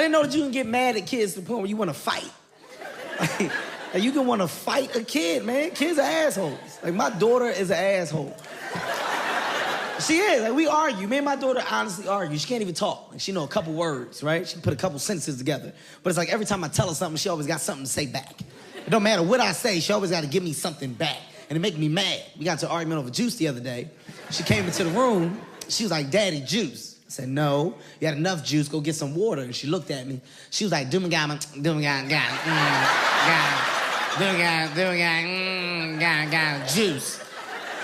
didn't know that you can get mad at kids to the point where you want to fight. Like, you can want to fight a kid, man. Kids are assholes. Like, my daughter is an asshole. She is. Like, we argue. Me and my daughter honestly argue. She can't even talk. Like, she know a couple words, right? She can put a couple sentences together. But it's like every time I tell her something, she always got something to say back. It don't matter what I say, she always got to give me something back. And it make me mad. We got into an argument over juice the other day. She came into the room. She was like, Daddy, juice. I said, no, you had enough juice, go get some water. And she looked at me. She was like, juice.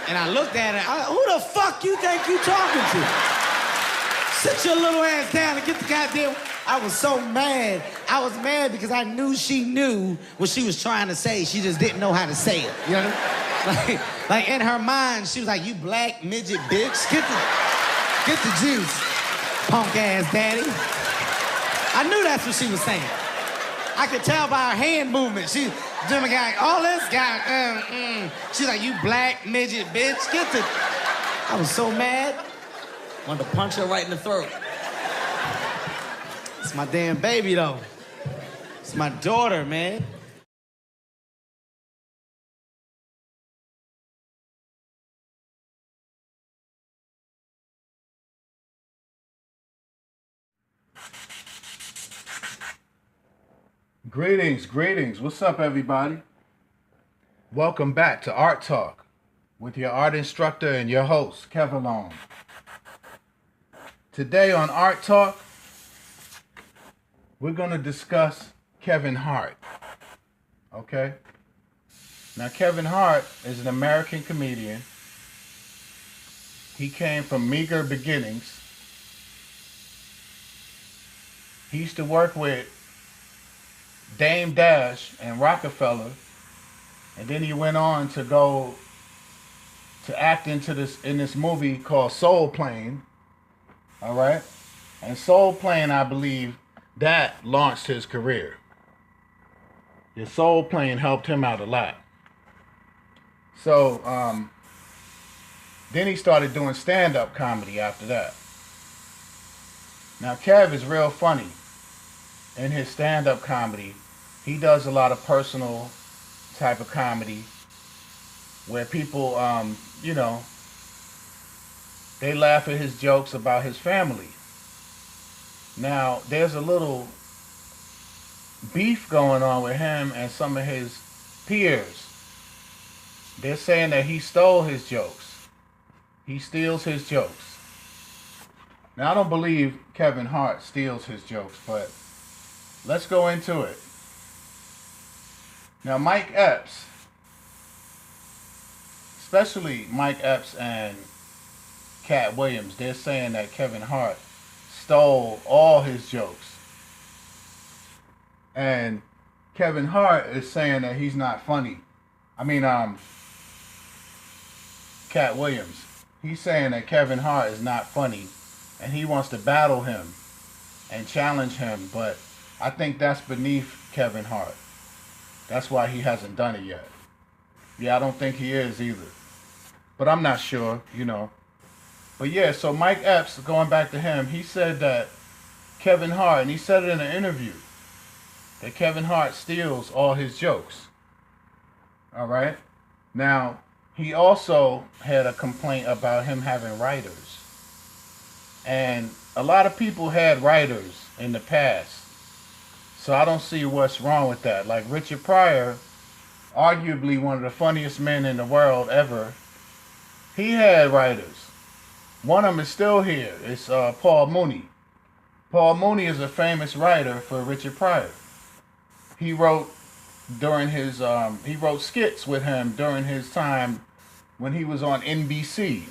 And I looked at her, who the fuck you think you talking to? Sit your little ass down and get the goddamn... I was so mad. I was mad because I knew she knew what she was trying to say. She just didn't know how to say it, you know? Like in her mind, she was like, you black midget bitch, get the juice, punk ass daddy. I knew that's what she was saying. I could tell by her hand movement. She, Jimmy guy, all this guy, She's like, you black midget bitch, get the... I was so mad. Wanted to punch her right in the throat. It's my damn baby, though. It's my daughter, man. Greetings. What's up, everybody? Welcome back to Art Talk with your art instructor and your host, Kevalone. Today on Art Talk, we're going to discuss Kevin Hart. Okay? Now, Kevin Hart is an American comedian. He came from meager beginnings. He used to work with Dame Dash and Rockefeller, and then he went on to go to act in this movie called Soul Plane. All right? And Soul Plane, I believe, that launched his career. The Soul Plane helped him out a lot. So, then he started doing stand-up comedy after that. Now, Kev is real funny. In his stand-up comedy, he does a lot of personal type of comedy where people, you know, they laugh at his jokes about his family. Now, there's a little beef going on with him and some of his peers. They're saying that he stole his jokes. He steals his jokes. Now, I don't believe Kevin Hart steals his jokes, but let's go into it. Now, Mike Epps, especially Mike Epps and Cat Williams, they're saying that Kevin Hart stole all his jokes. And Kevin Hart is saying that he's not funny. I mean, Cat Williams, he's saying that Kevin Hart is not funny and he wants to battle him and challenge him, but I think that's beneath Kevin Hart. That's why he hasn't done it yet. Yeah, I don't think he is either. But I'm not sure, you know. But yeah, so Mike Epps, going back to him, he said that Kevin Hart, and he said it in an interview, that Kevin Hart steals all his jokes. All right? Now, he also had a complaint about him having writers. And a lot of people had writers in the past. So I don't see what's wrong with that. Like Richard Pryor, arguably one of the funniest men in the world ever, he had writers. One of them is still here. It's Paul Mooney. Paul Mooney is a famous writer for Richard Pryor. He wrote during his he wrote skits with him during his time when he was on NBC.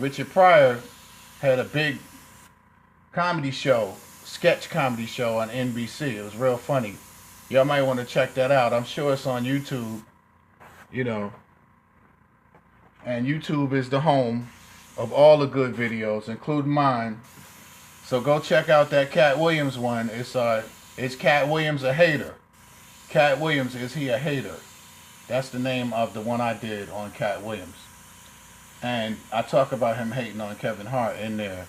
Richard Pryor had a big comedy show, sketch comedy show on NBC. It was real funny. Y'all might want to check that out. I'm sure it's on YouTube, you know. And YouTube is the home of all the good videos, including mine. So go check out that Cat Williams one. It's Cat Williams a Hater. Cat Williams, is he a hater? That's the name of the one I did on Cat Williams. And I talk about him hating on Kevin Hart in there.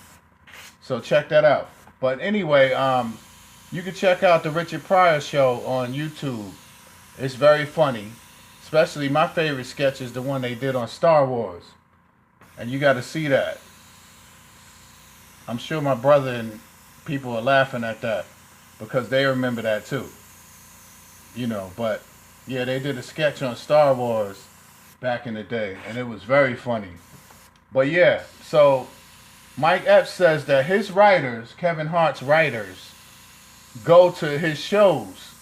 So check that out. But anyway, you can check out the Richard Pryor show on YouTube. It's very funny. Especially my favorite sketch is the one they did on Star Wars. And you got to see that. I'm sure my brother and people are laughing at that because they remember that too. You know, but yeah, they did a sketch on Star Wars back in the day, and it was very funny. But yeah, so Mike Epps says that his writers, Kevin Hart's writers, go to his shows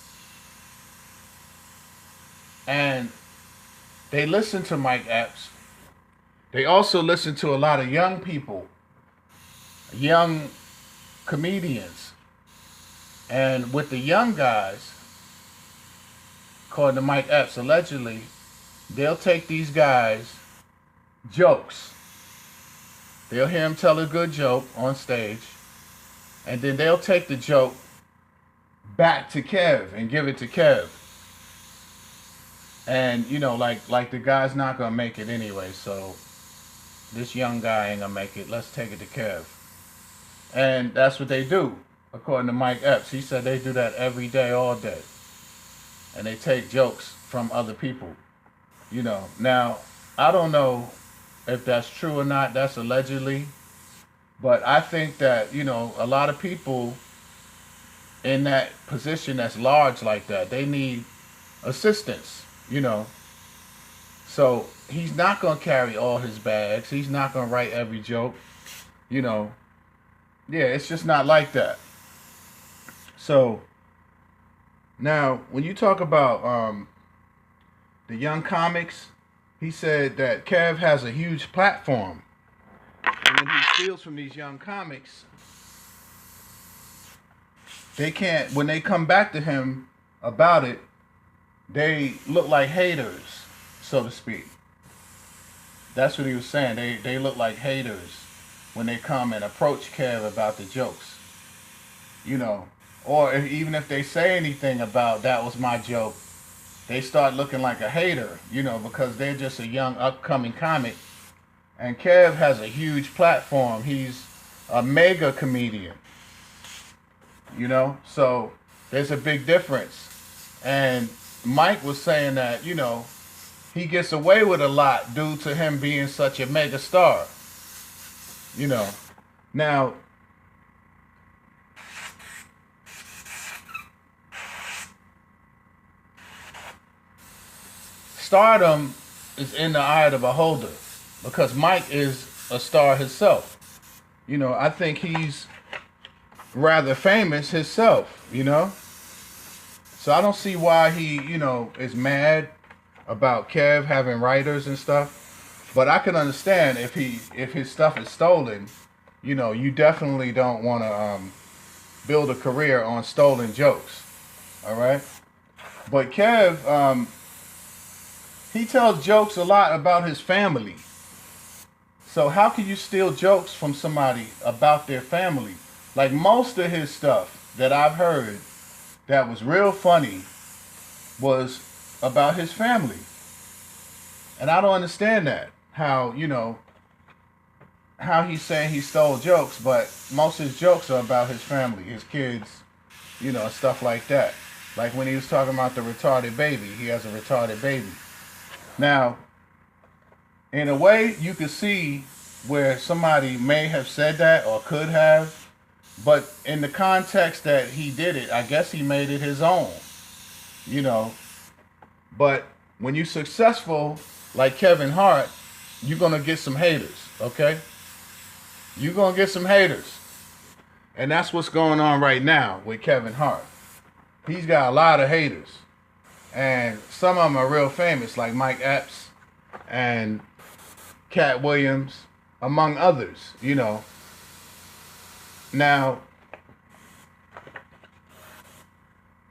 and they listen to Mike Epps. They also listen to a lot of young people, young comedians. And with the young guys, according to Mike Epps, allegedly, they'll take these guys' jokes. They'll hear him tell a good joke on stage, and then they'll take the joke back to Kev and give it to Kev. And, you know, like the guy's not going to make it anyway, so this young guy ain't going to make it. Let's take it to Kev. And that's what they do, according to Mike Epps. He said they do that every day, all day. And they take jokes from other people, you know. Now, I don't know if that's true or not. That's allegedly. But I think that, you know, a lot of people in that position that's large like that, they need assistance. You know, so he's not going to carry all his bags. He's not going to write every joke. You know, yeah, it's just not like that. So now, when you talk about the young comics, he said that Kev has a huge platform. And when he steals from these young comics, they can't, when they come back to him about it, they look like haters, so to speak. That's what he was saying. They look like haters when they come and approach Kev about the jokes. You know, or even if they say anything about that was my joke, they start looking like a hater, you know, because they're just a young upcoming comic. And Kev has a huge platform. He's a mega comedian. You know, so there's a big difference. And Mike was saying that, you know, he gets away with a lot due to him being such a mega star. You know, now, stardom is in the eye of the beholder because Mike is a star himself. You know, I think he's rather famous himself, you know. So I don't see why he, you know, is mad about Kev having writers and stuff. But I can understand if his stuff is stolen, you know, you definitely don't want to build a career on stolen jokes. All right? But Kev, he tells jokes a lot about his family. So how can you steal jokes from somebody about their family? Like most of his stuff that I've heard that was real funny was about his family. And I don't understand that. How, you know, how he's saying he stole jokes, but most of his jokes are about his family, his kids, you know, stuff like that. Like when he was talking about the retarded baby, he has a retarded baby. Now, in a way, you could see where somebody may have said that or could have, but in the context that he did it, I guess he made it his own, you know. But when you're successful, like Kevin Hart, you're going to get some haters, okay? You're going to get some haters. And that's what's going on right now with Kevin Hart. He's got a lot of haters. And some of them are real famous, like Mike Epps and Cat Williams, among others, you know. Now,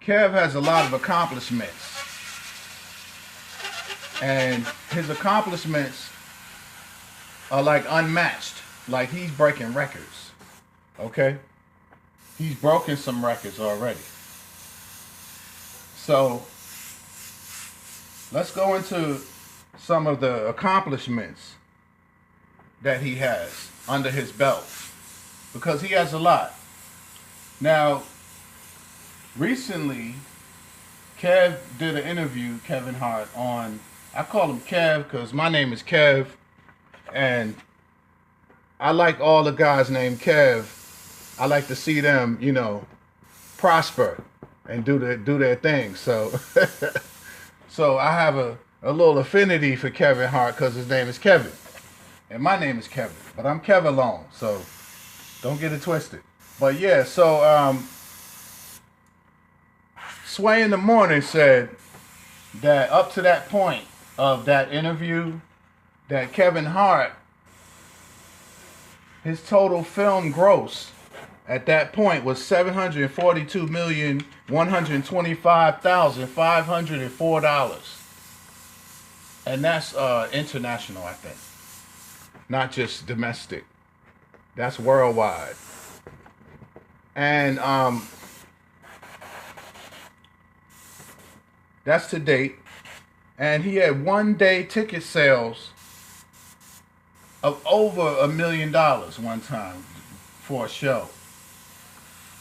Kev has a lot of accomplishments. And his accomplishments are like unmatched. Like he's breaking records. Okay? He's broken some records already. So, let's go into some of the accomplishments that he has under his belt. Because he has a lot. Now, recently, Kev did an interview, Kevin Hart, on, I call him Kev because my name is Kev, and I like all the guys named Kev. I like to see them, you know, prosper and do their thing. So, so I have a little affinity for Kevin Hart because his name is Kevin, and my name is Kevin, but I'm Kevalone, so don't get it twisted. But yeah, so Sway in the Morning said that up to that point of that interview, that Kevin Hart, his total film gross at that point was $742,125,504. And that's international, I think. Not just domestic. That's worldwide. And that's to date. And he had one-day ticket sales of over $1 million one time for a show.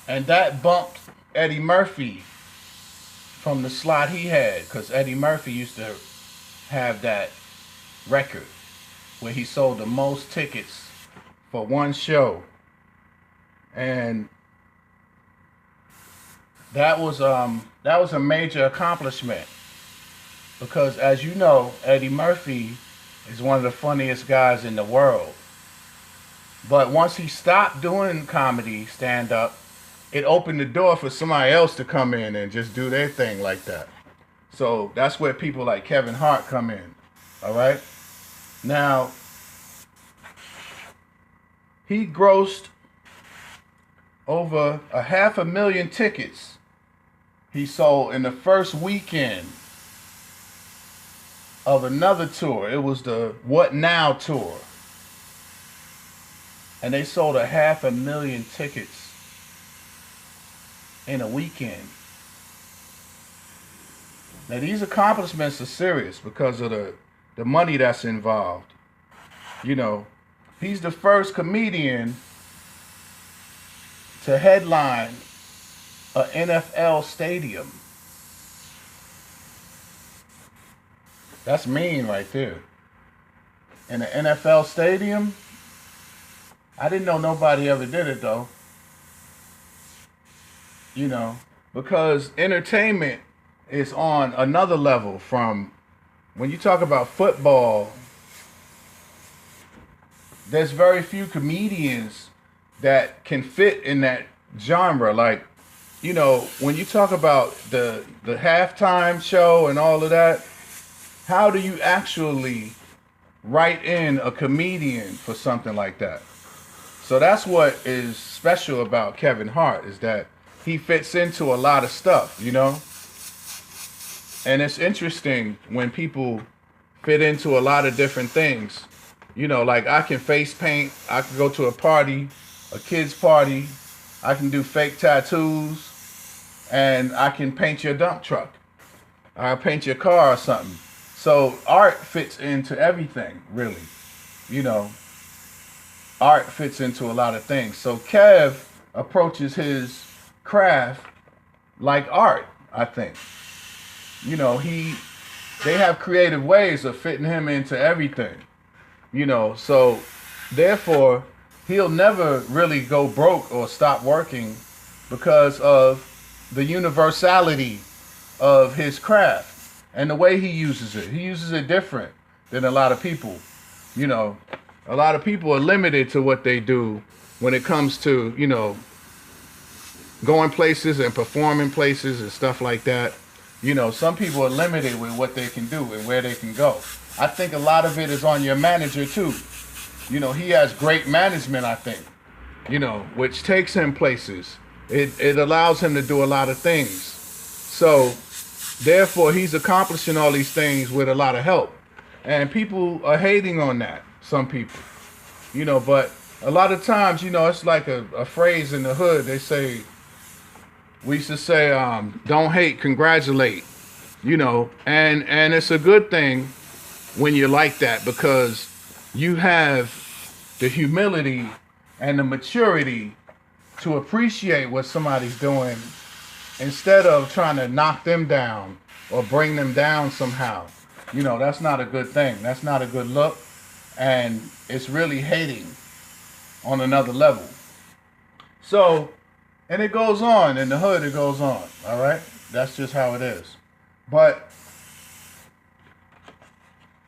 And that bumped Eddie Murphy from the slot he had, because Eddie Murphy used to have that record where he sold the most tickets for one show. And that was a major accomplishment, because as you know, Eddie Murphy is one of the funniest guys in the world. But once he stopped doing comedy, stand-up, it opened the door for somebody else to come in and just do their thing like that. So that's where people like Kevin Hart come in. All right? Now, he grossed over 500,000 tickets he sold in the first weekend of another tour. It was the What Now tour. And they sold 500,000 tickets in a weekend. Now these accomplishments are serious because of the money that's involved. You know, he's the first comedian to headline a NFL stadium. That's mean right there. In an NFL stadium? I didn't know nobody ever did it though. You know, because entertainment is on another level from when you talk about football. There's very few comedians that can fit in that genre. Like, you know, when you talk about the halftime show and all of that, how do you actually write in a comedian for something like that? So that's what is special about Kevin Hart, is that he fits into a lot of stuff, you know? And it's interesting when people fit into a lot of different things. You know, like I can face paint, I can go to a party, a kid's party, I can do fake tattoos, and I can paint your dump truck. I'll paint your car or something. So art fits into everything, really. You know, art fits into a lot of things. So Kev approaches his craft like art, I think. You know, they have creative ways of fitting him into everything. You know, so therefore he'll never really go broke or stop working because of the universality of his craft and the way he uses it. He uses it different than a lot of people. You know, a lot of people are limited to what they do when it comes to, you know, going places and performing places and stuff like that. You know, some people are limited with what they can do and where they can go. I think a lot of it is on your manager too. You know, he has great management, I think, you know, which takes him places. It allows him to do a lot of things. So therefore he's accomplishing all these things with a lot of help. And people are hating on that, some people. You know, but a lot of times, you know, it's like a phrase in the hood. They say, we used to say, don't hate, congratulate. You know, and it's a good thing when you're like that, because you have the humility and the maturity to appreciate what somebody's doing instead of trying to knock them down or bring them down somehow. You know, that's not a good thing. That's not a good look. And it's really hating on another level. So, and it goes on. In the hood, it goes on. All right? That's just how it is. But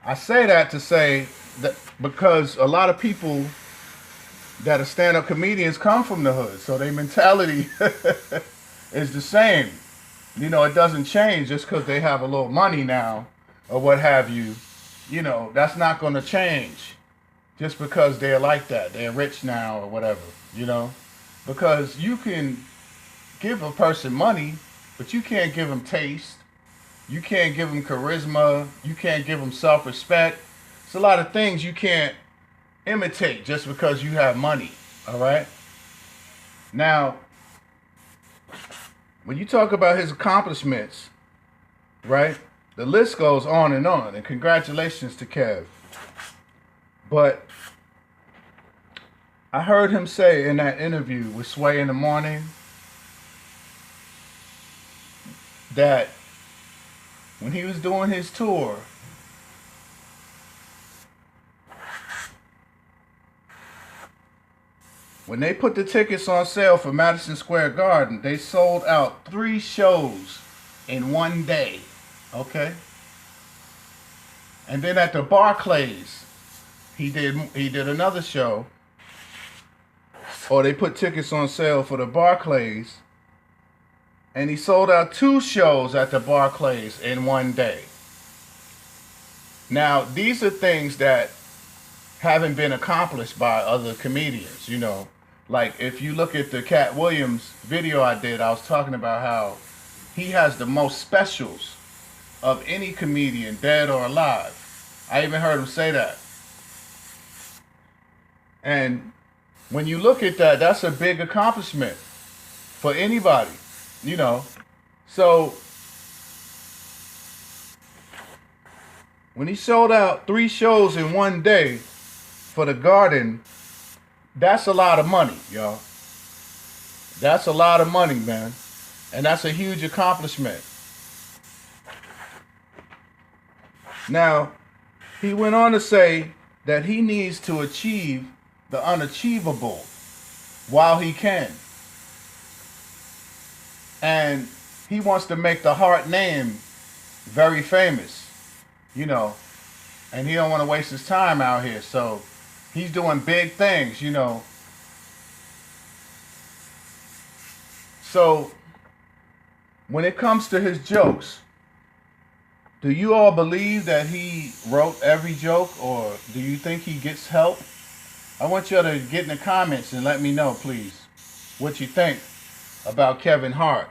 I say that to say that because a lot of people that are stand-up comedians come from the hood. So their mentality is the same. You know, it doesn't change just because they have a little money now or what have you. You know, that's not going to change just because they're like that. They're rich now or whatever, you know. Because you can give a person money, but you can't give them taste. You can't give them charisma. You can't give them self-respect. It's a lot of things you can't imitate just because you have money, all right? Now, when you talk about his accomplishments, right, the list goes on, and congratulations to Kev. But I heard him say in that interview with Sway in the Morning that when he was doing his tour, when they put the tickets on sale for Madison Square Garden, they sold out 3 shows in one day, okay? And then at the Barclays, he did another show, or they put tickets on sale for the Barclays, and he sold out 2 shows at the Barclays in one day. Now, these are things that haven't been accomplished by other comedians, you know. Like, if you look at the Cat Williams video I did, I was talking about how he has the most specials of any comedian, dead or alive. I even heard him say that. And when you look at that, that's a big accomplishment for anybody, you know. So when he sold out 3 shows in one day for the Garden, that's a lot of money, y'all. That's a lot of money, man. And that's a huge accomplishment. Now, he went on to say that he needs to achieve the unachievable while he can. And he wants to make the Hart name very famous, you know. And he don't want to waste his time out here, so he's doing big things, you know. So, when it comes to his jokes, do you all believe that he wrote every joke, or do you think he gets help? I want you to get in the comments and let me know, please, what you think about Kevin Hart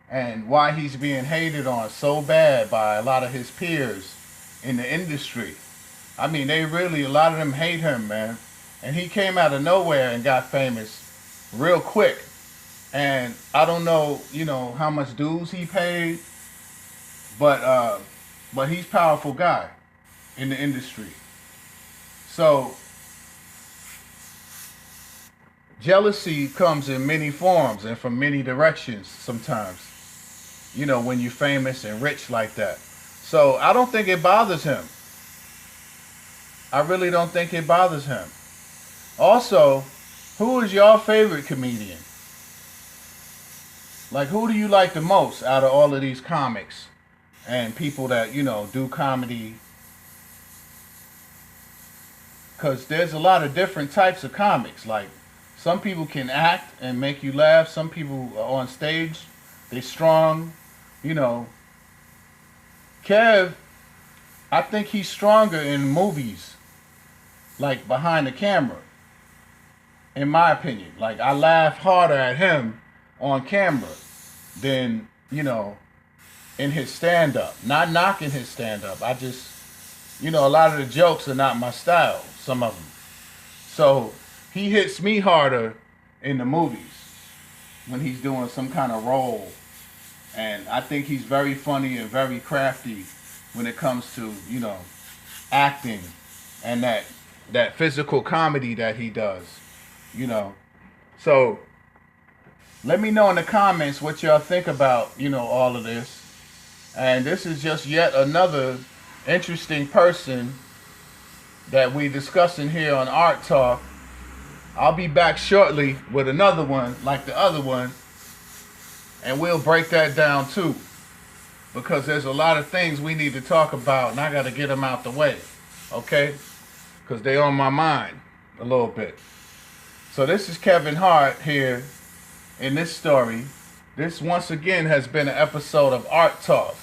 and why he's being hated on so bad by a lot of his peers in the industry. I mean, they really, a lot of them hate him, man. And he came out of nowhere and got famous real quick. And I don't know, you know, how much dues he paid, but he's a powerful guy in the industry. So, jealousy comes in many forms and from many directions sometimes, you know, when you're famous and rich like that. So, I don't think it bothers him. I really don't think it bothers him. Also, who is your favorite comedian? Like, who do you like the most out of all of these comics and people that, you know, do comedy? Because there's a lot of different types of comics. Like, some people can act and make you laugh. Some people are on stage, they're strong, you know. Kev, I think he's stronger in movies, like behind the camera, in my opinion. Like, I laugh harder at him on camera than, you know, in his stand-up. Not knocking his stand-up. I just, you know, a lot of the jokes are not my style, some of them. So, he hits me harder in the movies when he's doing some kind of role. And I think he's very funny and very crafty when it comes to, you know, acting and that physical comedy that he does, you know. So, Let me know in the comments what y'all think about, you know, all of this. And this is just yet another interesting person that we discussing here on Art Talk. I'll be back shortly with another one like the other one, and we'll break that down too, because there's a lot of things we need to talk about, and I got to get them out the way, okay? Because they on my mind a little bit. So this is Kevin Hart here in this story. This once again has been an episode of Art Talk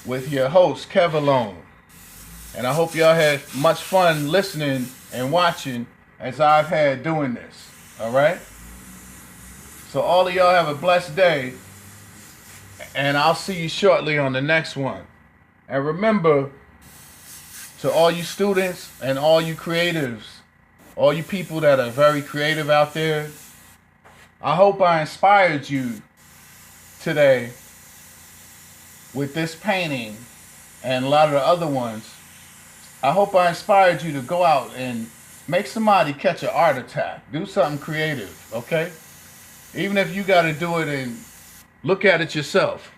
with your host Kevalone, and I hope y'all had much fun listening and watching as I've had doing this. All right, so all of y'all have a blessed day, and I'll see you shortly on the next one. And remember, to all you students and all you creatives, all you people that are very creative out there, I hope I inspired you today with this painting and a lot of the other ones. I hope I inspired you to go out and make somebody catch an art attack. Do something creative, okay? Even if you got to do it and look at it yourself.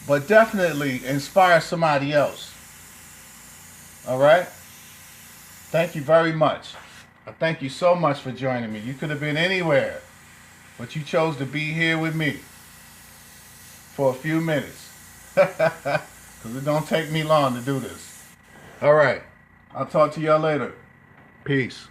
But definitely inspire somebody else. All right? Thank you very much. I thank you so much for joining me. You could have been anywhere, but you chose to be here with me for a few minutes. Because it don't take me long to do this. All right. I'll talk to y'all later. Peace.